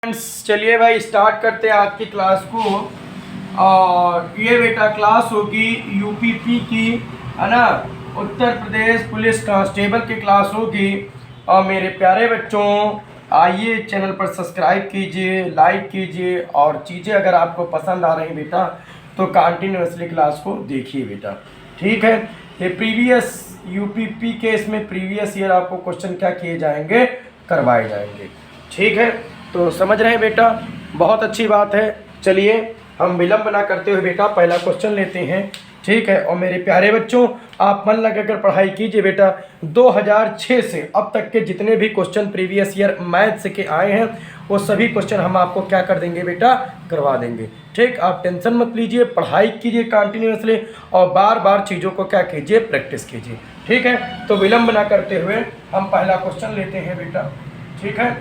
Friends चलिए भाई start करते हैं आज की क्लास को। और ये बेटा क्लास होगी यूपीपी की, है ना, उत्तर प्रदेश पुलिस कांस्टेबल की क्लास होगी। और मेरे प्यारे बच्चों, आइए चैनल पर सब्सक्राइब कीजिए, लाइक कीजिए, और चीज़ें अगर आपको पसंद आ रही बेटा तो कंटिन्यूसली क्लास को देखिए बेटा। ठीक है, ये प्रीवियस यूपीपी के इसमें प्रीवियस ईयर आपको क्वेश्चन क्या किए जाएंगे, करवाए जाएंगे। ठीक है, तो समझ रहे हैं बेटा, बहुत अच्छी बात है। चलिए हम विलंब ना करते हुए बेटा पहला क्वेश्चन लेते हैं। ठीक है, और मेरे प्यारे बच्चों आप मन लगाकर पढ़ाई कीजिए बेटा। 2006 से अब तक के जितने भी क्वेश्चन प्रीवियस ईयर मैथ्स के आए हैं वो सभी क्वेश्चन हम आपको क्या कर देंगे बेटा, करवा देंगे। ठीक, आप टेंशन मत लीजिए, पढ़ाई कीजिए कंटिन्यूसली और बार बार चीज़ों को क्या कीजिए, प्रैक्टिस कीजिए। ठीक है, तो विलंब ना करते हुए हम पहला क्वेश्चन लेते हैं बेटा। ठीक है,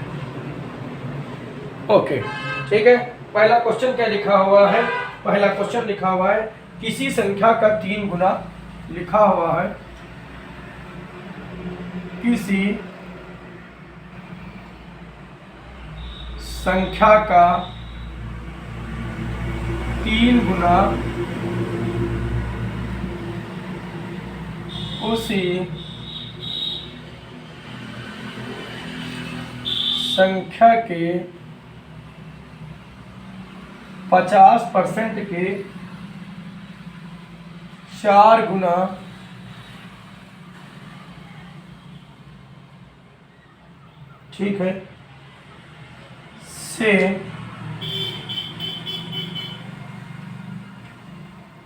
ओके। ठीक है, पहला क्वेश्चन क्या लिखा हुआ है? पहला क्वेश्चन लिखा हुआ है किसी संख्या का 3 गुना, लिखा हुआ है किसी संख्या का 3 गुना उसी संख्या के 50% के 4 गुना ठीक है से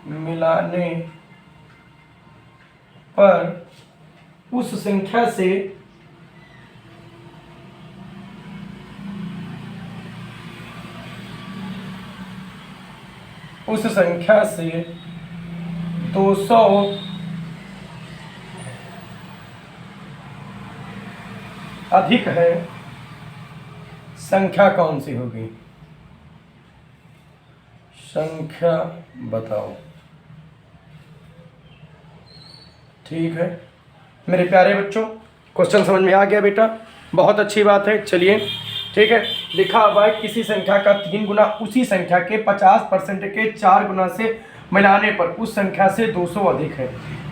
मिलाने पर उस संख्या से उस संख्या से 200 अधिक है, संख्या कौन सी होगी? संख्या बताओ। ठीक है मेरे प्यारे बच्चों, क्वेश्चन समझ में आ गया बेटा, बहुत अच्छी बात है। चलिए ठीक है, लिखा हुआ है किसी संख्या का 3 गुना उसी संख्या के 50% के 4 गुना से मिलाने पर उस संख्या से 200 अधिक है।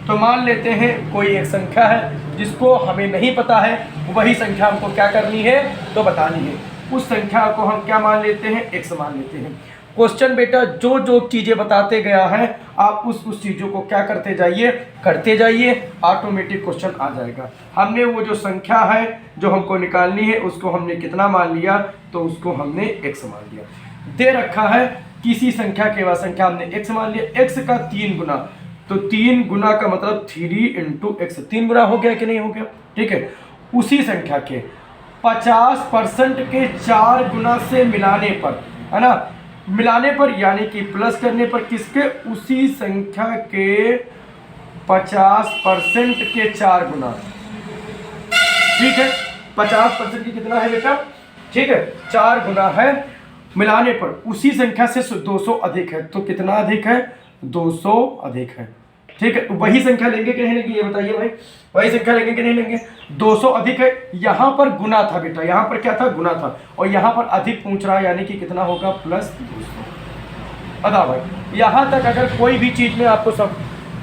तो मान लेते हैं कोई एक संख्या है जिसको हमें नहीं पता है, वही संख्या हमको क्या करनी है, तो बतानी है। उस संख्या को हम क्या मान लेते हैं, x मान लेते हैं। क्वेश्चन बेटा जो जो चीज़ें बताते गया है आप उस चीज़ों को क्या करते जाइए, करते जाइए, ऑटोमेटिक क्वेश्चन आ जाएगा। हमने वो जो संख्या है जो हमको निकालनी है उसको हमने कितना मान लिया, तो उसको हमने x मान लिया। दे रखा है किसी संख्या के बाद संख्या हमने x मान लिया, x का 3 गुना, तो 3 गुना का मतलब 3 × x, 3 गुना हो गया कि नहीं हो गया? ठीक है, उसी संख्या के 50% के 4 गुना से मिलाने पर, है ना, मिलाने पर यानी कि प्लस करने पर किसके, उसी संख्या के 50% के 4 गुना। ठीक है, 50% की कितना है बेटा? ठीक है, 4 गुना है, मिलाने पर उसी संख्या से 200 अधिक है। तो कितना अधिक है? 200 अधिक है। ठीक है, वही संख्या लेंगे कि नहीं लेंगे, ये बताइए भाई, वही संख्या लेंगे कि नहीं लेंगे? 200 अधिक है, यहाँ पर गुना था बेटा, यहाँ पर क्या था, गुना था, और यहाँ पर अधिक पूछ रहा है यानी कि कितना होगा, प्लस 200। बताओ भाई, यहाँ तक अगर कोई भी चीज़ में आपको सब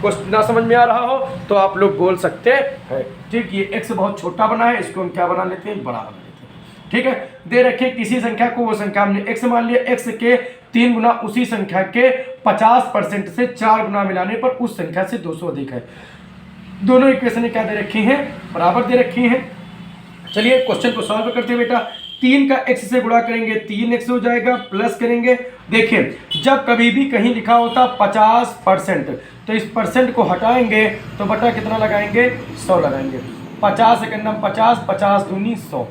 कुछ ना समझ में आ रहा हो तो आप लोग बोल सकते हैं। ठीक, ये x बहुत छोटा बना है, इसको हम क्या बना लेते हैं, बड़ा बना लेते हैं। ठीक है, दे रखे किसी संख्या को, वो संख्या हमने x मान लिया, x के 3 गुना उसी संख्या के 50% से 4 गुना मिलाने पर उस संख्या से 200 अधिक है। दोनों इक्वेशन क्या दे रखी हैं, बराबर दे रखी हैं। चलिए क्वेश्चन को सॉल्व करते हैं बेटा। 3 का x से गुणा करेंगे 3x हो जाएगा, प्लस करेंगे। देखिए जब कभी भी कहीं लिखा होता 50%, तो इस परसेंट को हटाएंगे तो बटा कितना लगाएंगे, 100 लगाएंगे। 50 एकम 50, 50 दूनी 100।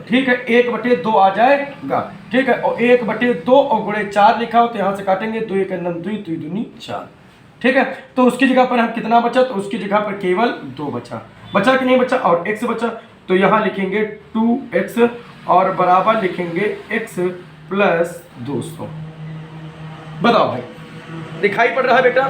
ठीक है, 1/2 आ जाएगा। ठीक है, और 1/2 और गुणे 4 लिखा हो तो यहाँ से काटेंगे, 2 एकम 2, 2 दूनी 4। ठीक है, तो उसकी जगह पर हम कितना बचा, तो उसकी जगह पर केवल 2 बचा। बचा कि नहीं बचा, और x बचा, तो यहाँ लिखेंगे 2x और बराबर लिखेंगे x प्लस 200। बताओ भाई, दिखाई पड़ रहा है बेटा?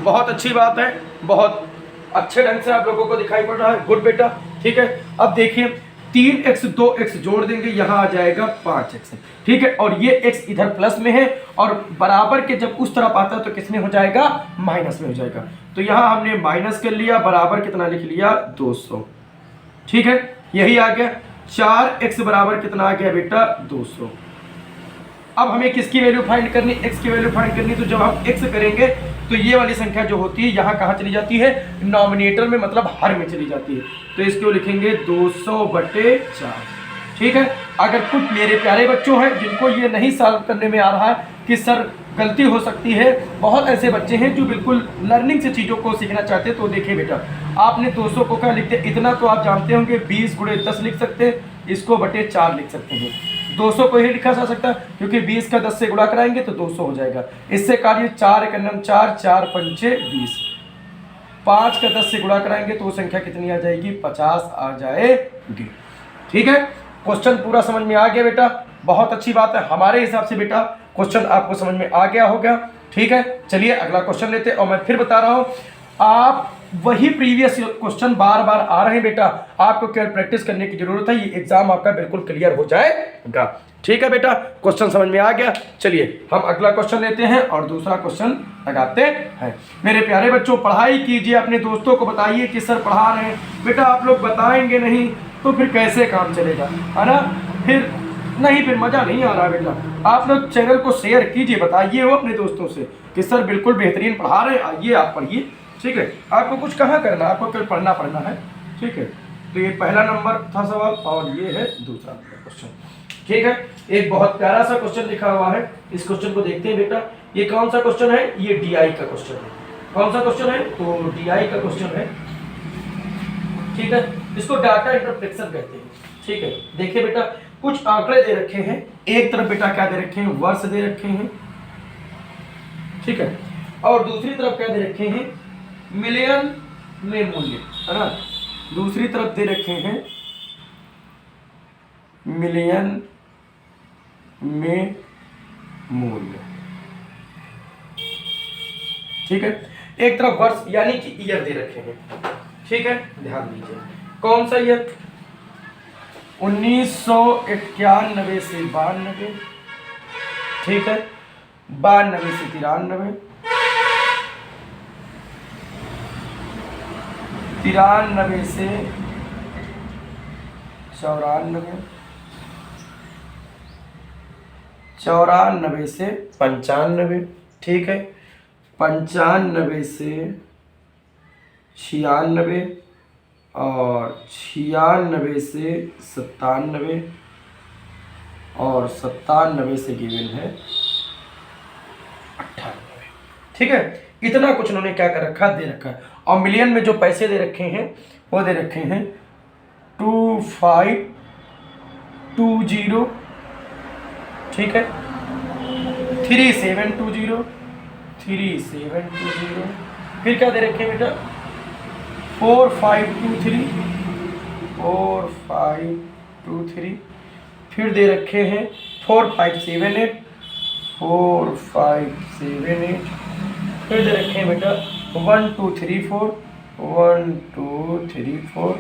बहुत अच्छी बात है, बहुत अच्छे ढंग से आप लोगों को दिखाई पड़ रहा है, गुड बेटा। ठीक है, अब देखिए 3x 2x जोड़ देंगे, यहाँ आ जाएगा 5x, ठीक है। और ये x इधर प्लस में है और बराबर के जब उस तरफ आता है तो किस में हो जाएगा, माइनस में हो जाएगा। तो यहाँ हमने माइनस कर लिया, बराबर कितना लिख लिया 200, ठीक है। यही आ गया 4x बराबर कितना आ गया बेटा 200। अब हमें किसकी वैल्यू फाइंड करनी, x की वैल्यू फाइंड करनी। तो जब हम x करेंगे तो ये वाली संख्या जो होती है यहाँ कहाँ चली जाती है, नॉमिनेटर में, मतलब हर में चली जाती है। तो इसको लिखेंगे 200/4, ठीक है। अगर कुछ मेरे प्यारे बच्चों हैं जिनको ये नहीं सॉल्व करने में आ रहा है कि सर गलती हो सकती है, बहुत ऐसे बच्चे हैं जो बिल्कुल लर्निंग से चीज़ों को सीखना चाहते हैं, तो देखिए बेटा आपने 200 को क्या लिखते हैं, इतना तो आप जानते होंगे 20 × 10 लिख सकते हैं, इसको बटे 4 लिख सकते हैं। 200 को ही लिखा जा सकता है क्योंकि 20 का 10 से गुणा कराएंगे तो 200 हो जाएगा। इससे कार्य 4 × 4, 4 × 5 = 20, 5 का 10 से गुणा कराएंगे तो वो संख्या कितनी आ जाएगी, 50 आ जाएगी, ठीक है। क्वेश्चन पूरा समझ में आ गया बेटा, बहुत अच्छी बात है। हमारे हिसाब से बेटा क्वेश्चन आपको समझ में आ गया होगा, ठीक है। चलिए अगला क्वेश्चन लेते हैं। और मैं फिर बता रहा हूँ, आप वही प्रीवियस क्वेश्चन बार बार आ रहे हैं बेटा, आपको केवल प्रैक्टिस करने की जरूरत है, ये एग्जाम आपका बिल्कुल क्लियर हो जाएगा, ठीक है बेटा। क्वेश्चन समझ में आ गया। चलिए हम अगला क्वेश्चन लेते हैं और दूसरा क्वेश्चन लगाते हैं। मेरे प्यारे बच्चों पढ़ाई कीजिए, अपने दोस्तों को बताइए कि सर पढ़ा रहे हैं। बेटा आप लोग बताएंगे नहीं तो फिर कैसे काम चलेगा, है ना, फिर मज़ा नहीं आ रहा बेटा। आप लोग चैनल को शेयर कीजिए, बताइए वो अपने दोस्तों से कि सर बिल्कुल बेहतरीन पढ़ा रहे हैं, आइए आप पढ़िए, ठीक है। आपको कुछ कहाँ करना, आपको केवल पढ़ना है, ठीक है। तो ये पहला नंबर था सवाल और ये है दूसरा क्वेश्चन, ठीक है। एक बहुत प्यारा सा क्वेश्चन लिखा हुआ है, इस क्वेश्चन को देखते हैं बेटा। ये कौन सा क्वेश्चन है, ये DI का क्वेश्चन है। कौन सा क्वेश्चन है, तो DI का क्वेश्चन है, ठीक है। इसको डाटा इंटरप्रेशन कहते हैं, ठीक है। देखिए बेटा कुछ आंकड़े दे रखे हैं, एक तरफ बेटा क्या दे रखे हैं, वर्ष दे रखे हैं, ठीक है। और दूसरी तरफ क्या दे रखे हैं, मिलियन में मूल्य, है ना। दूसरी तरफ दे रखे हैं मिलियन में मूल्य, ठीक है। एक तरफ वर्ष यानी कि ईयर दे रखे हैं, ठीक है। ध्यान दीजिए कौन सा ईयर, 1991 से 92, ठीक है, 92 से 93, 93 से 94, 94 से 95, ठीक है, 95 से 96 और 96 से 97 और 97 से गिवन है 98, ठीक है। इतना कुछ उन्होंने क्या कर रखा, दे रखा है। और मिलियन में जो पैसे दे रखे हैं वो दे रखे हैं 2520, ठीक है, 3720, 3720, फिर क्या दे रखे हैं बेटा 4523, 4523, फिर दे रखे हैं 4578, 4578, फिर दे रखे हैं बेटा 1234, 1234,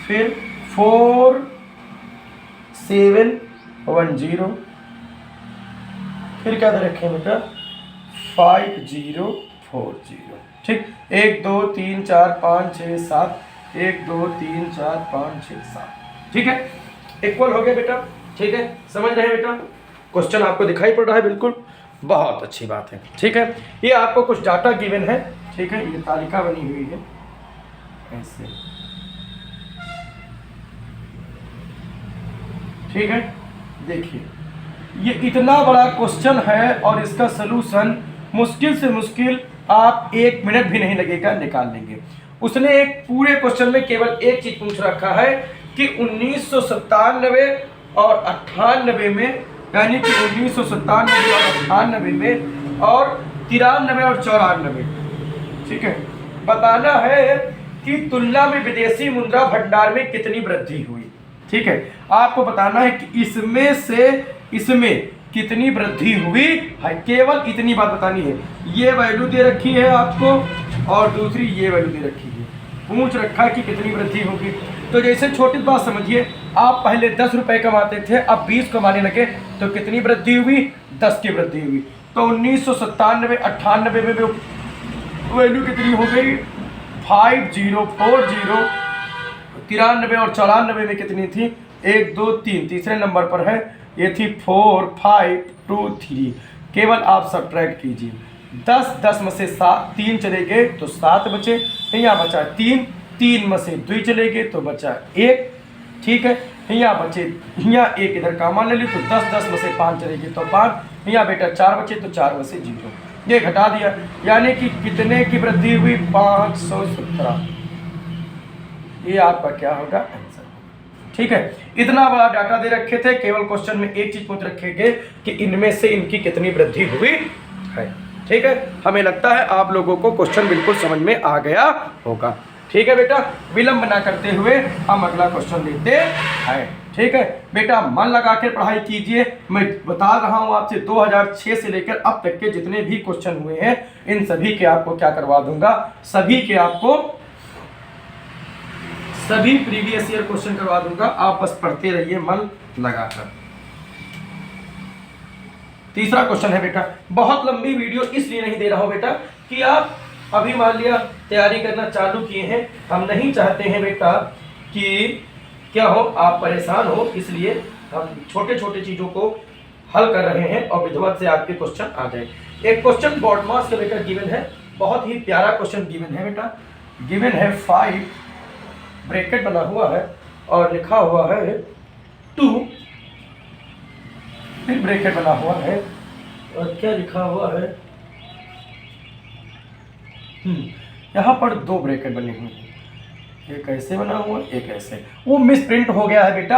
फिर 4710, फिर क्या दे रखे हैं बेटा 5040, ठीक। 1 2 3 4 5 6 7, 1 2 3 4 5 6 7, ठीक है। इक्वल हो गया बेटा, ठीक है। समझ रहे हैं बेटा, क्वेश्चन आपको दिखाई पड़ रहा है, बिल्कुल बहुत अच्छी बात है, ठीक है। ये आपको कुछ डाटा गिवन है, ठीक है, ये तालिका बनी हुई है ऐसे, ठीक है। देखिए ये इतना बड़ा क्वेश्चन है और इसका सलूशन मुश्किल से मुश्किल आप 1 मिनट भी नहीं लगेगा निकाल लेंगे। उसने एक पूरे क्वेश्चन में केवल एक चीज पूछ रखा है कि 1997 और 98 में, यानी कि 1997 और 98 में और 93 और 94, ठीक है, बताना है कि तुलना में विदेशी मुद्रा भंडार में कितनी वृद्धि हुई, ठीक है। आपको बताना है कि इसमें कितनी वृद्धि हुई है, केवल इतनी बात बतानी है। ये वैल्यू दे रखी है आपको और दूसरी ये वैल्यू दे रखी है, पूछ रखा है कि कितनी वृद्धि होगी। तो जैसे छोटी बात समझिए, आप पहले 10 रुपए कमाते थे, अब 20 कमाने लगे, तो कितनी वृद्धि हुई? 10 की वृद्धि हुई। तो 1997 98 में वैल्यू कितनी हो गई? 5040। 93 और 94 में कितनी थी? 1 2 3, तीसरे नंबर पर है, ये थी 4523। केवल आप सब्ट्रैक्ट कीजिए, 10 में से 3 चले गए तो 7 बचे, यहाँ बचा 3, 3 में से 2 चले गए तो बचा 1, ठीक है। यहाँ बचे, यहाँ 1 इधर का मान ले ली, तो 10 में से 5 चले गए तो 5, यहाँ बेटा 4 बचे तो 4 में से 0, ये घटा दिया, यानी कि कितने की वृद्धि हुई? 517। ये आपका क्या होगा? आंसर, ठीक है। इतना बड़ा डाटा दे रखे थे, केवल क्वेश्चन में एक चीज पूछ रखे गए कि इनमें से इनकी कितनी वृद्धि हुई है, ठीक है। हमें लगता है आप लोगों को क्वेश्चन बिल्कुल समझ में आ गया होगा, ठीक है बेटा। विलंब ना करते हुए हम अगला क्वेश्चन लेते हैं, ठीक है बेटा। मन लगा कर पढ़ाई कीजिए। मैं बता रहा हूं आपसे 2006 से लेकर अब तक के जितने भी क्वेश्चन हुए हैं, इन सभी के आपको क्या करवा दूंगा? सभी के आपको सभी प्रीवियस ईयर क्वेश्चन करवा दूंगा, आप बस पढ़ते रहिए मन लगाकर। तीसरा क्वेश्चन है बेटा, बहुत लंबी वीडियो इसलिए नहीं दे रहा हूं बेटा कि आप अभी मान लिया तैयारी करना चालू किए हैं, हम नहीं चाहते हैं बेटा कि क्या हो आप परेशान हो, इसलिए हम छोटे छोटे चीजों को हल कर रहे हैं और विधिवत से आपके क्वेश्चन आ जाए। एक क्वेश्चन बोर्ड मास का बेटा गिवन है, बहुत ही प्यारा क्वेश्चन गिवन है बेटा। गिवन है 5 ब्रैकेट बना हुआ है और लिखा हुआ है 2, फिर ब्रैकेट बना हुआ है और क्या लिखा हुआ है? यहाँ पर 2 ब्रैकेट बने हुए हैं, एक ऐसे बना हुआ, एक ऐसे। वो मिस प्रिंट हो गया है बेटा,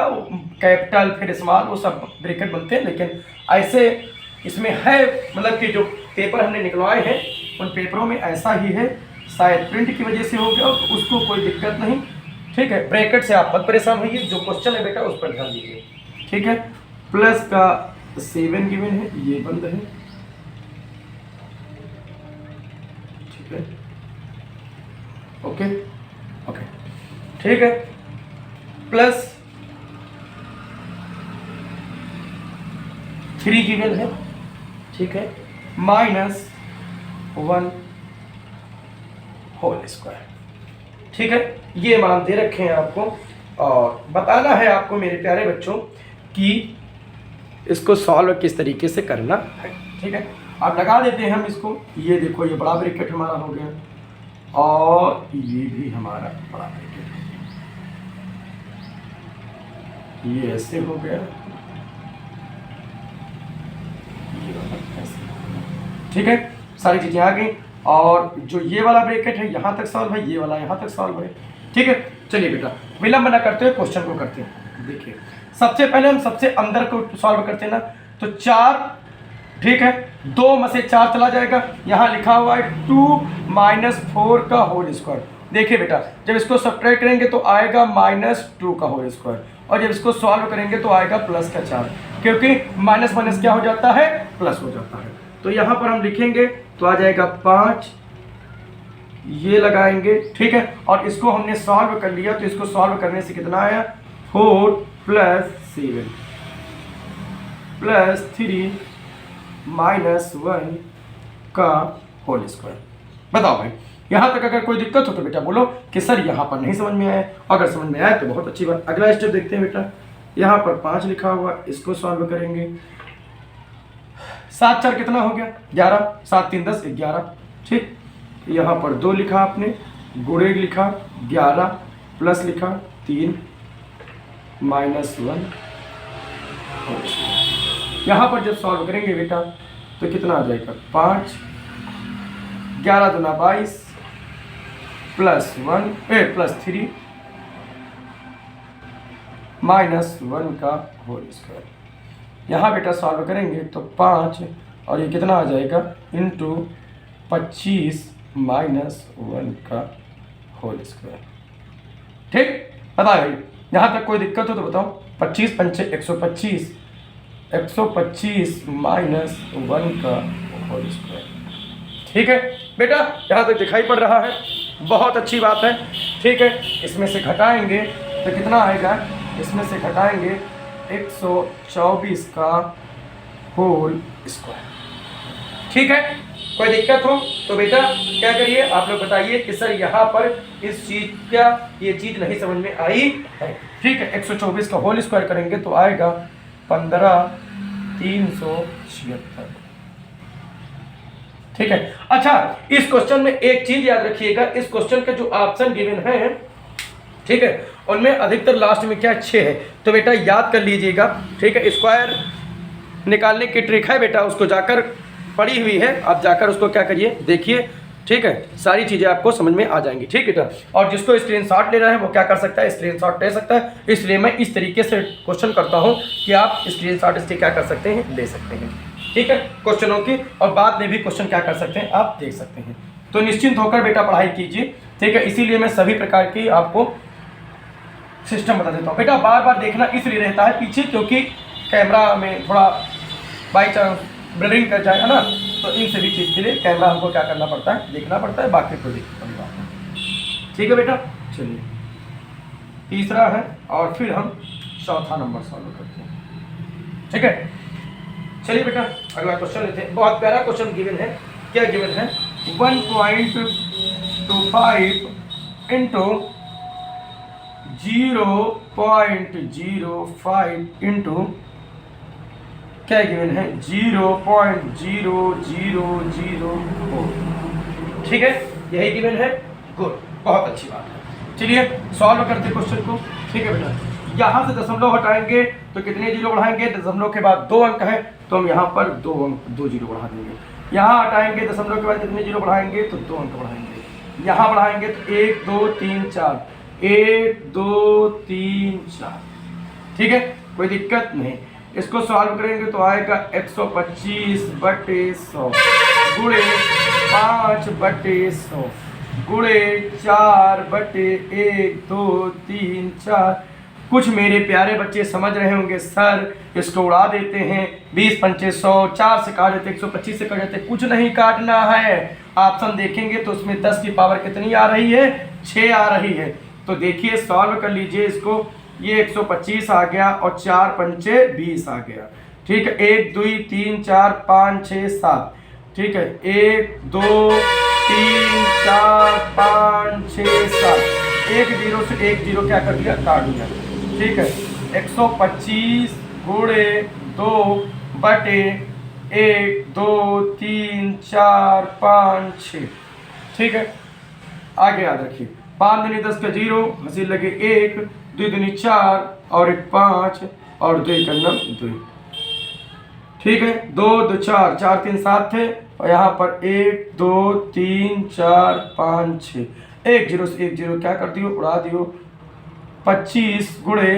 कैपिटल फिर स्मॉल वो सब ब्रैकेट बनते हैं, लेकिन ऐसे इसमें है, मतलब कि जो पेपर हमने निकलवाए हैं उन पेपरों में ऐसा ही है, शायद प्रिंट की वजह से हो गया, तो उसको कोई दिक्कत नहीं, ठीक है। ब्रैकेट से आप मत परेशान होइए, जो क्वेश्चन है बेटा उस पर ध्यान दीजिए, ठीक है। प्लस का 7 गिवन है, ये बंद है, ठीक है, ओके ओके, ठीक है। प्लस 3 गिवन है, ठीक है, -1 होल स्क्वायर, ठीक है। ये मान दे रखे हैं आपको और बताना है आपको मेरे प्यारे बच्चों कि इसको सॉल्व किस तरीके से करना है, ठीक है। अब लगा देते हैं हम इसको। ये देखो, ये बड़ा ब्रैकेट हमारा हो गया और ये भी हमारा बड़ा ब्रैकेट है, ये ऐसे हो गया, ये ऐसे, ठीक है। सारी चीजें आ गई और जो ये वाला ब्रैकेट है यहाँ तक सॉल्व है, ये वाला यहाँ तक सॉल्व है, ठीक है। चलिए बेटा विलंब न करते हुए क्वेश्चन को करते हैं। देखिए सबसे पहले हम सबसे अंदर को सॉल्व करते हैं ना, तो 4, ठीक है, 2 में से 4 चला जाएगा, यहाँ लिखा हुआ है 2 - 4 का होल स्क्वायर। देखिए बेटा जब इसको सब्ट्रैक्ट करेंगे तो आएगा -2 का होल स्क्वायर, और जब इसको सॉल्व करेंगे तो आएगा प्लस का 4, क्योंकि माइनस माइनस क्या हो जाता है? प्लस हो जाता है। तो यहाँ पर हम लिखेंगे तो आ जाएगा 5, ये लगाएंगे, ठीक है। और इसको हमने सॉल्व कर लिया, तो इसको सॉल्व करने से कितना आया? 4 + 7 + 3 - 1 का होल स्क्वायर। बताओ भाई, यहाँ तक अगर कोई दिक्कत हो तो बेटा बोलो कि सर यहाँ पर नहीं समझ में आया। अगर समझ में आया तो बहुत अच्छी बात। अगला स्टेप देखते हैं बेटा। यहाँ पर 5 लिखा हुआ, इसको सॉल्व करेंगे। 7 4 कितना हो गया? 11, 7 3 10 11, ठीक। यहाँ पर 2 लिखा आपने, गुणे लिखा 11, प्लस लिखा 3 -1। यहाँ पर जब सॉल्व करेंगे बेटा तो कितना आ जाएगा? 5, 11 दूना 22, +1 +3 -1 का होल स्क्वायर। यहाँ बेटा सॉल्व करेंगे तो 5 और ये कितना आ जाएगा? इंटू 25 -1 का होल स्क्वायर, ठीक। बताओ भाई यहाँ तक कोई दिक्कत हो तो बताओ। 25 पंचे 125, 125 -1 का होल स्क्वायर, ठीक है बेटा। यहाँ तक दिखाई पड़ रहा है, बहुत अच्छी बात है, ठीक है। इसमें से घटाएंगे तो कितना आएगा, इसमें से घटाएंगे 124 का होल स्क्वायर। ठीक है, कोई दिक्कत हो तो बेटा क्या करिए, आप लोग बताइए कि सर यहाँ पर इस चीज क्या ये चीज नहीं समझ में आई है। ठीक है, 124 का होल स्क्वायर करेंगे तो आएगा 15,376। ठीक है, अच्छा इस क्वेश्चन में एक चीज याद रखिएगा, इस क्वेश्चन का जो ऑप्शन गिवन है, ठीक है, उनमें अधिकतर लास्ट में क्या 6 है, तो बेटा याद कर लीजिएगा। ठीक है, स्क्वायर निकालने की ट्रिक है बेटा, उसको जाकर पड़ी हुई है, आप जाकर उसको क्या करिए देखिए। ठीक है, सारी चीज़ें आपको समझ में आ जाएंगी। ठीक है बेटा, और जिसको स्क्रीनशॉट लेना है वो क्या कर सकता है, स्क्रीनशॉट ले सकता है। इसलिए मैं इस तरीके से क्वेश्चन करता हूँ कि आप स्क्रीनशॉट इससे क्या कर सकते हैं, ले सकते हैं। ठीक है, क्वेश्चनों की, और बाद में भी क्वेश्चन क्या कर सकते हैं, आप देख सकते हैं। तो निश्चिंत होकर बेटा पढ़ाई कीजिए। ठीक है, इसीलिए मैं सभी प्रकार की आपको सिस्टम बता देता हूँ। बेटा बार बार देखना इसलिए रहता है पीछे, क्योंकि कैमरा में थोड़ा बाई चांस ब्लरिंग कर जाए, है ना, तो इन सभी चीज़ के लिए कैमरा हमको क्या करना पड़ता है, देखना पड़ता है, बाकी कोई दिक्कत नहीं बात है। ठीक है बेटा, चलिए तीसरा है और फिर हम चौथा नंबर सॉल्व करते हैं। ठीक है, चलिए बेटा अगला क्वेश्चन लेते हैं। बहुत प्यारा क्वेश्चन गिवन है, क्या गिवन है, 1.25 इंटू 0.05 इंटू क्या गिवन है, 0.0004। ठीक है, यही गिवन है, गुड, बहुत अच्छी बात है। चलिए सॉल्व करते क्वेश्चन को। ठीक है बेटा, यहाँ से दशमलव हटाएंगे तो कितने जीरो बढ़ाएंगे, दशमलव के बाद 2 अंक है तो हम यहाँ पर 2 जीरो बढ़ा देंगे। यहाँ हटाएंगे दशमलव के बाद कितने जीरो बढ़ाएंगे, तो 2 अंक बढ़ाएंगे। यहाँ बढ़ाएंगे तो 1 2 3 4, 1 2 3 4। ठीक है, कोई दिक्कत नहीं। इसको सॉल्व करेंगे तो आएगा 125/100 गुणे 5/100 गुणे 4/1 2 3 4। कुछ मेरे प्यारे बच्चे समझ रहे होंगे सर इसको उड़ा देते हैं, 20 पंचे 100, 4 से काट देते, 125 से काट देते। कुछ नहीं काटना है, ऑप्शन देखेंगे तो उसमें 10 की पावर कितनी आ रही है, 6 आ रही है। तो देखिए सॉल्व कर लीजिए इसको, ये 125 आ गया और 4 पंचे 20 आ गया। ठीक है, 1 2 3 4 5 6 7। ठीक है, 1 2 3 4 5 6 7। 1 जीरो से 1 जीरो क्या कर दिया, काट दिया। ठीक है, 125 गुणे 2/1 2 3 4 5 6। ठीक है, आगे याद रखिए, 5 दूनी 10 का 0, हंसी लगे 1, 2 दूनी 4 और 1 5 और 2 1 2। ठीक है, 2 2 4 4 3 7 थे और यहाँ पर 1 2 3 4 5 6। 1 जीरो से 1 जीरो क्या कर दियो, उड़ा दियो। 25 गुणे,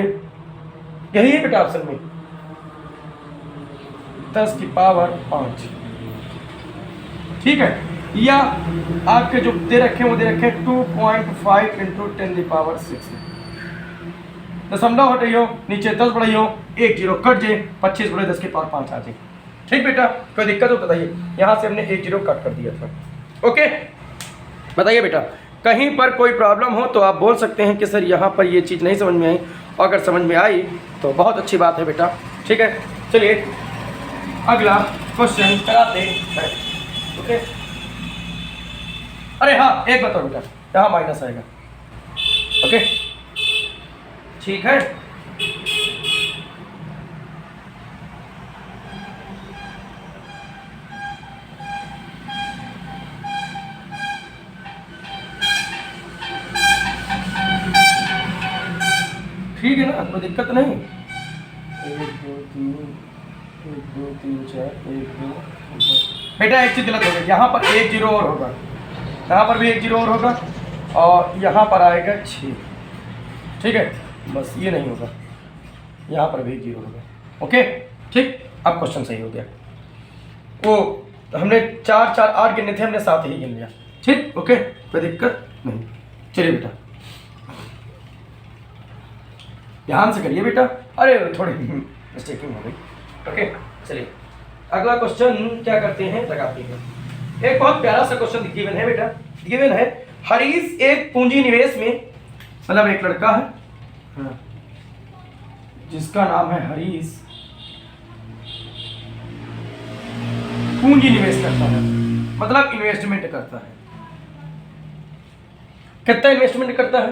यही है बेटा ऑप्शन में, 10 की पावर 5। ठीक है, या आपके जो दे रखे वो दे रखे 2.5 इंटू 10⁻6। दशमलव हटाइयो, नीचे 10 बढ़ाइयो, 1 जीरो कट जाए, 25 गुणे 10 की पावर 5 आ जाए। ठीक बेटा, कोई दिक्कत हो बताइए। यहाँ से हमने 1 जीरो कट कर दिया था। ओके, बताइए बेटा, कहीं पर कोई प्रॉब्लम हो तो आप बोल सकते हैं कि सर यहाँ पर ये चीज़ नहीं समझ में आई, और अगर समझ में आई तो बहुत अच्छी बात है बेटा। ठीक है, चलिए अगला क्वेश्चन कराते हैं। ओके, अरे हाँ एक बताओ बेटा, यहाँ माइनस आएगा। ओके, ठीक है, ठीक है ना, कोई दिक्कत नहीं। 1 2 3 4 1 2। बेटा एक चीज गलत हो गई, यहाँ पर 1 जीरो और होगा, यहाँ पर भी 1 जीरो और होगा और यहाँ पर आएगा 6। ठीक है, बस ये नहीं होगा, यहाँ पर भी 1 जीरो होगा। ओके, ठीक, अब क्वेश्चन सही हो गया। वो हमने 4 4 8 गिने थे, हमने 7 ही गिन लिया। ठीक, ओके, कोई दिक्कत नहीं। चलिए बेटा ध्यान से करिए बेटा, अरे थोड़ी मिस्टेकिंग हो गई। ओके, चलिए अगला क्वेश्चन क्या करते हैं, लगाते हैं। एक बहुत प्यारा सा क्वेश्चन गिवन है बेटा, गिवन है हरीश एक पूंजी निवेश में, मतलब एक लड़का है हाँ, जिसका नाम है हरीश, पूंजी निवेश करता है, मतलब इन्वेस्टमेंट करता है। कितना इन्वेस्टमेंट करता है?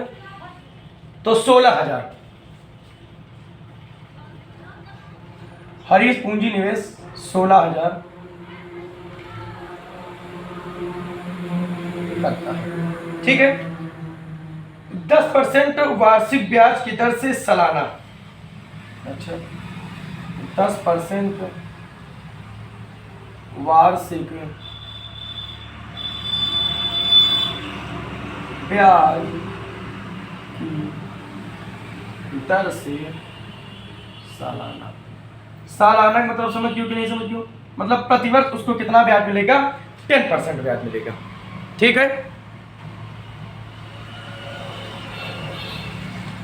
तो 16,000। हरीश पूंजी निवेश 16,000 करता है, ठीक है। 10% वार्षिक ब्याज की दर से सालाना, अच्छा 10% वार्षिक ब्याज की दर से सालाना, सालाना का मतलब समझियो कि नहीं समझियो? मतलब प्रतिवर्ष उसको कितना ब्याज मिलेगा? 10% ब्याज मिलेगा, ठीक है।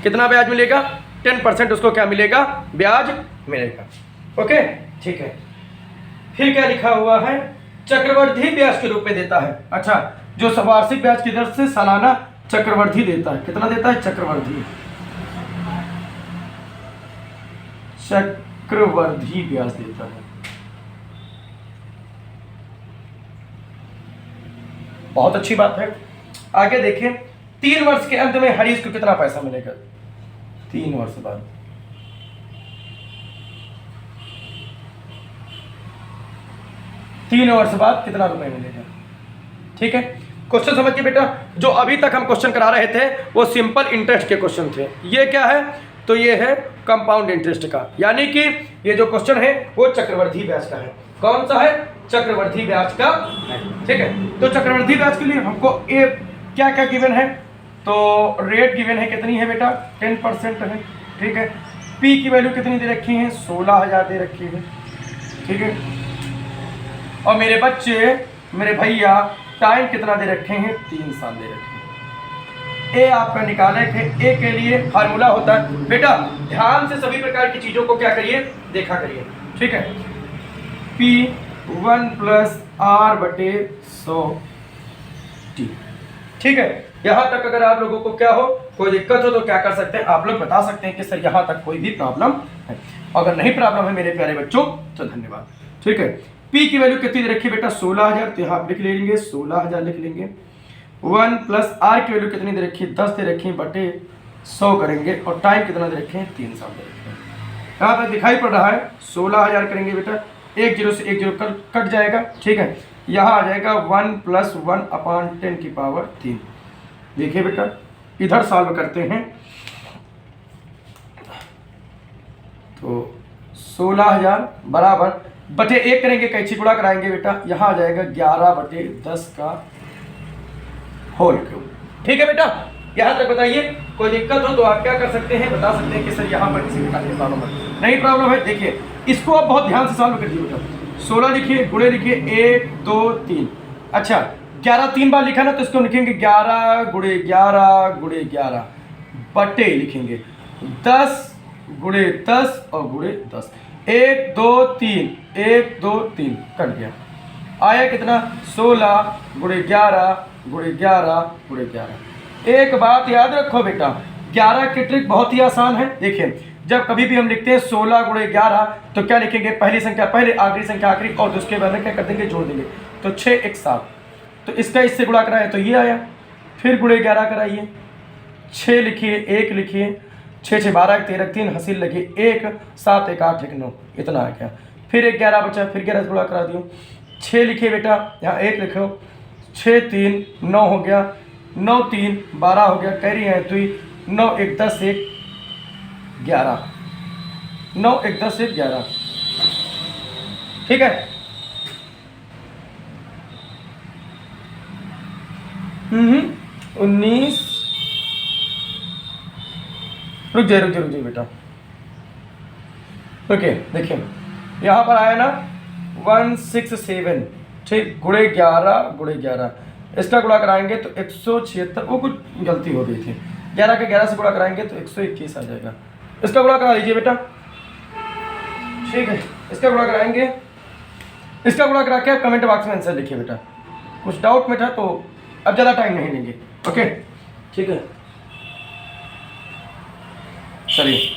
कितना ब्याज मिलेगा? 10% उसको क्या मिलेगा? ब्याज मिलेगा, ओके, ठीक है। फिर क्या लिखा हुआ है? चक्रवृद्धि ब्याज के रूप में देता है। अच्छा, जो वार्षिक ब्याज की दर से सालाना चक्रवृद्धि देता है, कितना देता है? चक्रवृद्धि, चक्रवृद्धि ब्याज देता है। बहुत अच्छी बात है। आगे देखें, 3 वर्ष के अंत में हरीश को कितना पैसा मिलेगा? 3 वर्ष बाद, तीन वर्ष बाद कितना रुपए मिलेगा? ठीक है, क्वेश्चन समझिए बेटा। जो अभी तक हम क्वेश्चन करा रहे थे वो सिंपल इंटरेस्ट के क्वेश्चन थे। ये क्या है? तो ये है कंपाउंड इंटरेस्ट का, यानी कि ये जो क्वेश्चन है वो चक्रवृद्धि ब्याज का है। कौन सा है? चक्रवृद्धि ब्याज का है, ठीक है। तो चक्रवृद्धि ब्याज के लिए हमको ए क्या क्या गिवन है? तो रेट गिवन है, कितनी है बेटा? 10% है, ठीक है। पी की वैल्यू कितनी दे रखी है? 16,000 दे रखी है, ठीक है। और मेरे बच्चे, मेरे भैया, टाइम कितना दे रखे हैं? 3 साल दे रखे हैं। ए आपका निकाले थे, ए के लिए फार्मूला होता है बेटा, ध्यान से सभी प्रकार की चीजों को क्या करिए? देखा करिए, ठीक है। P1 + R/100T, ठीक है। यहां तक अगर आप लोगों को क्या हो, कोई दिक्कत हो तो क्या कर सकते हैं आप लोग? बता सकते हैं कि सर यहां तक कोई भी प्रॉब्लम है। अगर नहीं प्रॉब्लम है मेरे प्यारे बच्चों तो धन्यवाद, ठीक है। P की वैल्यू कितनी दे रखी है बेटा? 16,000, तो यहाँ लिख लेंगे 16,000 लिख लेंगे। 1 + R की वैल्यू कितनी दे रखी है? 10 दे रखी है, बटे 100 करेंगे। और टाइम कितना दे रखे हैं? 3 साल दे रखे हैं। यहाँ पर दिखाई पड़ रहा है 16,000 करेंगे बेटा, 1 0 से 1 0 कट जाएगा, ठीक है। यहाँ आ जाएगा 1 + 1/10⁻3। देखिए बेटा, इधर सॉल्व करते हैं तो 16,000 बराबर बटे 1 करेंगे, कैंची गुणा कराएंगे बेटा, यहाँ आ जाएगा 11/10 का होल क्यूब, ठीक है बेटा। यहाँ तक बताइए, कोई दिक्कत हो तो आप क्या कर सकते हैं? बता सकते हैं कि सर यहाँ पर किसी प्रकार की प्रॉब्लम है, नहीं प्रॉब्लम है। देखिए इसको आप बहुत ध्यान से सॉल्व करिए बेटा। 16 लिखिए, गुणे लिखिए, 1 2 3। अच्छा, 11 3 बार लिखा ना, तो इसको लिखेंगे 11 × 11 × 11 बटे लिखेंगे 10 × 10 और गुणे 10। 1 2 3, 1 2 3 कट गया, आया कितना? 16 × 11 × 11 × 11। एक बात याद रखो बेटा, 11 की ट्रिक बहुत ही आसान है। देखिए, जब कभी भी हम लिखते हैं 16 × 11 तो क्या लिखेंगे? पहली संख्या पहले, आखिरी संख्या आखिरी, और उसके बाद में क्या कर देंगे? जोड़ देंगे। तो 6 1 7, तो इसका इससे गुणा कराया तो ये आया। फिर × 11 कराइए, 6 लिखिए, 1 लिखिए, 6 6 12 13 3 हंसिल लगे 1 7 1 8 1 9, इतना आ गया। फिर 11 बचा, फिर 11 से गुणा करा दियो। 6 लिखिए बेटा, यहाँ 1 लिखो, 6 3 9 हो गया, 9 3 12 हो गया, कैरी है तो 9 1 10 1 11, 9 1 10 1 11, ठीक है। 19, रुक जाइए बेटा, ओके। देखिए यहाँ पर आया ना 167, ठीक, × 11 × 11, इसका गुणा कराएंगे तो 176, वो कुछ गलती हो गई थी, 11 के 11 से गुणा कराएंगे तो 121 आ जाएगा। इसका गुणा करा लीजिए बेटा, ठीक है। इसका गुणा कराएंगे, इसका गुणा करा के आप कमेंट बॉक्स में आंसर लिखिए बेटा। कुछ डाउट में था तो अब ज़्यादा टाइम नहीं लेंगे, ओके, ठीक है। चलिए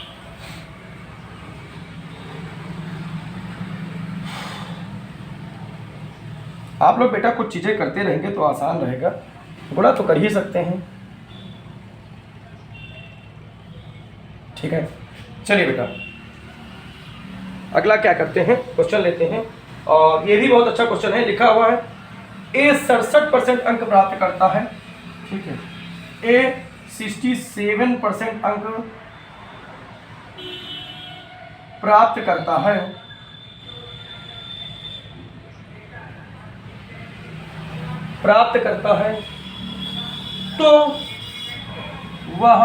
आप लोग बेटा कुछ चीज़ें करते रहेंगे तो आसान रहेगा, गुणा तो कर ही सकते हैं। ठीक है, चलिए बेटा अगला क्या करते हैं, क्वेश्चन लेते हैं। और ये भी बहुत अच्छा क्वेश्चन है, लिखा हुआ है ए 67% अंक प्राप्त करता है। ठीक है, ए 67% अंक प्राप्त करता है, तो वह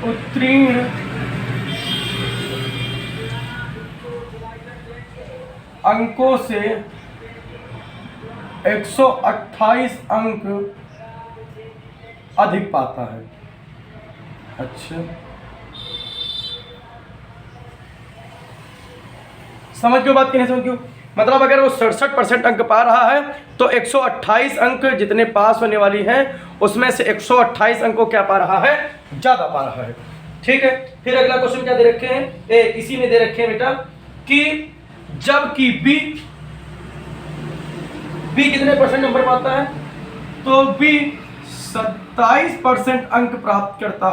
उत्तीर्ण अंकों से 128 अंक अधिक पाता है। अच्छा, समझ क्यों बात, समझ क्यों, मतलब अगर वो 67% अंक पा रहा है तो 128 अंक जितने पास होने वाली हैं उसमें से 128 अंक को क्या पा रहा है, ज्यादा पा रहा है। ठीक है, फिर अगला क्वेश्चन क्या दे रखे हैं, इसी में दे रखे हैं बेटा कि जबकि बी कितने परसेंट नंबर पाता है, तो बी 27% अंक प्राप्त करता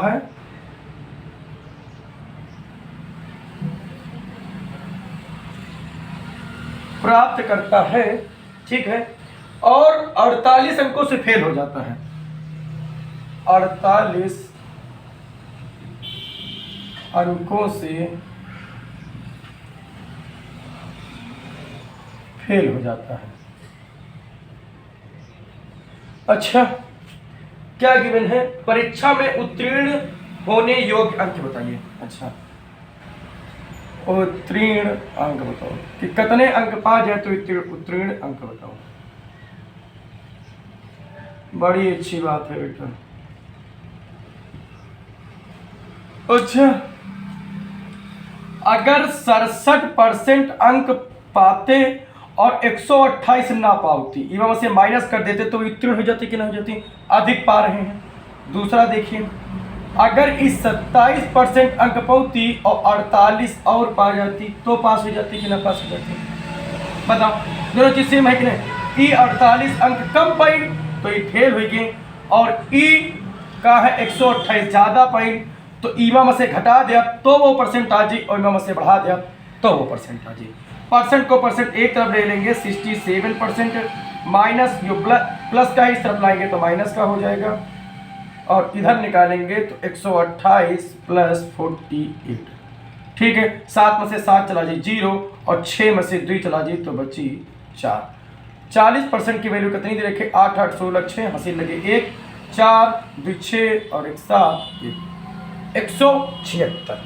है, ठीक है, और 48 अंकों से फेल हो जाता है, 48 अंकों से फेल हो जाता है। अच्छा, क्या गिवन है, परीक्षा में उत्तीर्ण होने योग्य अंक बताइए। अच्छा, उत्तीर्ण अंक बताओ कि कितने अंक पा जाए तो उत्तीर्ण अंक बताओ। बड़ी अच्छी बात है बेटा। अच्छा, अगर 67% अंक पाते और 128 ना पाती, इमाम से माइनस कर देते तो उत्तीर्ण हो जाती कि नहीं हो जाती, अधिक पा रहे हैं। दूसरा देखिए, अगर इस 27% अंक पाती और 48 और पा जाती तो पास हो जाती कि ना पास हो जाती, बताओ, दोनों चीज सेम है कि नहीं। ई 48 अंक कम पाई तो ये फेल हो गई, और ई का है 128 ज्यादा पाई तो इमाम से घटा दिया तो वो परसेंट आ जाए, और इमाम से बढ़ा दिया तो वो परसेंट आ जाए। परसेंट को परसेंट एक तरफ ले लेंगे, 67% माइनस जो प्लस का इस तरफ लाएंगे तो माइनस का हो जाएगा, और इधर निकालेंगे तो 128 प्लस 48। ठीक है, 7 में से 7 चला जाए 0, और 6 में से 2 चला जाए तो बची 4। 40% की वैल्यू कितनी दे रखे, 8 8 16 6 हंसी लगे 1, 4 2 6 और 1 7 176।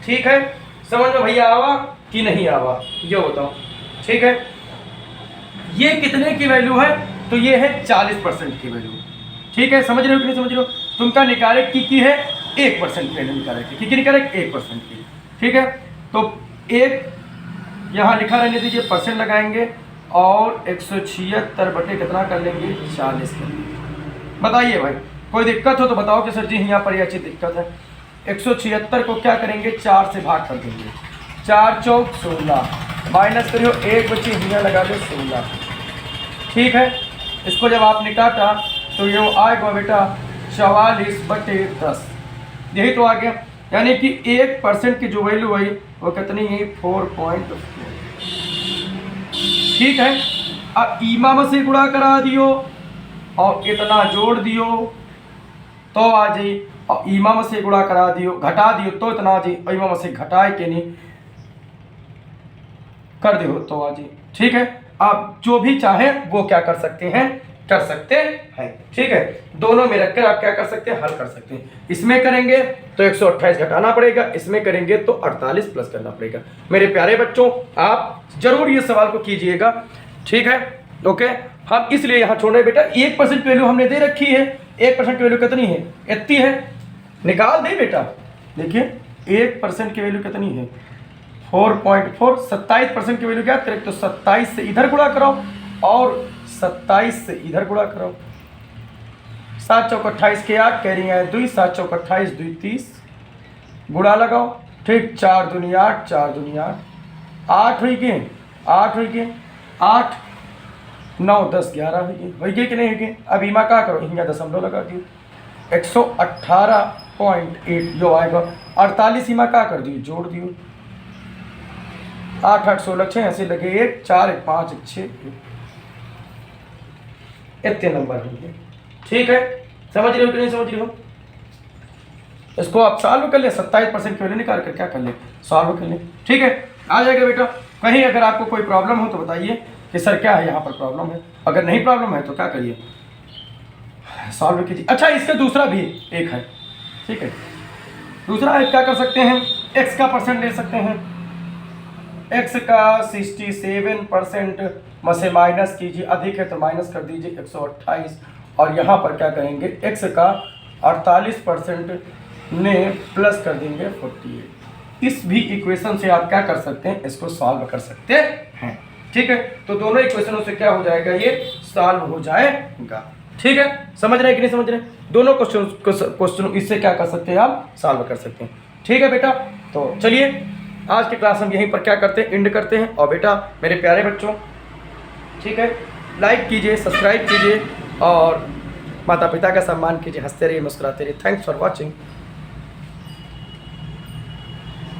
ठीक है, समझ में भैया आवा कि नहीं आवा, ये बताओ। ठीक है, ये कितने की वैल्यू है, तो ये है 40% की वैल्यू। ठीक है, समझ रहे हो कि नहीं समझ रहे हो, तुमका निकाले की है 1% की वैल्यू निकाले की निकाले 1% की। ठीक है, तो एक यहाँ लिखा रहने दीजिए, परसेंट लगाएंगे और 176 बटे कितना कर लेंगे, 40 कर लेंगे। बताइए भाई, कोई दिक्कत हो तो बताओ कि सर जी यहाँ पर ये अच्छी दिक्कत है। 176 को क्या करेंगे, 4 से भाग कर देंगे, 4 चौक 16, माइनस करियो 1 बच्चे यहाँ लगा दो 16। ठीक है, इसको जब आपने काटा तो ये आएगा बेटा 44 बटे 10, यही तो आ गया। यानी कि 1% की जो वैल्यू आई वो कितनी है, 4.4। ठीक है, अब इमाम से गुणा करा दियो और इतना जोड़ दियो तो आ जाए, और इमाम से गुणा करा दियो घटा दियो तो इतना आ जाए, और इमाम से घटाए के नहीं कर दियो तो आ जाए। ठीक है, आप जो भी चाहें वो क्या कर सकते हैं, कर सकते हैं। ठीक है, दोनों में रखकर आप क्या कर सकते हैं, हल कर सकते हैं। इसमें करेंगे तो 128 घटाना पड़ेगा, इसमें करेंगे तो 48 प्लस करना पड़ेगा। मेरे प्यारे बच्चों, आप जरूर ये सवाल को कीजिएगा। ठीक है, ओके, हम इसलिए यहाँ छोड़ रहे बेटा, 1% की वैल्यू हमने दे रखी है। 1% की वैल्यू कितनी है, इतनी है, निकाल दे बेटा। देखिए 1% की वैल्यू कितनी है, 4.4। 27% की वैल्यू क्या है, तो 27 से इधर गुणा कराओ और 27 से इधर गुणा कराओ। 7 चौक 28 के 8 कैरी है 2, 7 चौक 28 2 30 गुणा लगाओ, ठीक। 4 दूनी 8, 4 दूनी 8, 8 हुई के 8 हुई के 8, 9 10 11 हुई गई कि नहीं हुई? अब इमा क्या करो, यहाँ दशमलव लगा दियो, 118.8 जो आएगा। 48 इमा क्या कर दियो, जोड़ दियो, 8 8 16 6 ऐसे लगे 1 4 1 5 1 6 इतने नंबर होंगे, ठीक है। समझ रहे हो कि नहीं समझ रहे हो? इसको आप सॉल्व कर ले, 27% क्यों निकाल कर क्या कर ले, सॉल्व कर ले, ठीक है। आ जाएगा बेटा। कहीं अगर आपको कोई प्रॉब्लम हो तो बताइए कि सर क्या है यहाँ पर प्रॉब्लम है, अगर नहीं प्रॉब्लम है तो क्या करिए, सॉल्व कीजिए। अच्छा, इसका दूसरा भी एक है, ठीक है। दूसरा एक क्या कर सकते हैं, एक्स का परसेंट ले सकते हैं। एक्स का 67% में से माइनस कीजिए, अधिक है तो माइनस कर दीजिए 128, और यहाँ पर क्या करेंगे, एक्स का 48% ने प्लस कर देंगे 48। इस भी इक्वेशन से आप क्या कर सकते हैं, इसको सॉल्व कर सकते हैं, ठीक है। तो दोनों इक्वेशनों से क्या हो जाएगा, ये सॉल्व हो जाएगा, ठीक है। समझ रहे हैं कि नहीं समझ रहे? दोनों क्वेश्चन इससे क्या कर सकते हैं, आप सॉल्व कर सकते हैं, ठीक है बेटा। तो चलिए आज की क्लास हम यहीं पर क्या करते हैं, एंड करते हैं। और बेटा मेरे प्यारे बच्चों, ठीक है, लाइक कीजिए, सब्सक्राइब कीजिए और माता पिता का सम्मान कीजिए, हंसते रहिए, मुस्कुराते रहिए। Thanks for watching.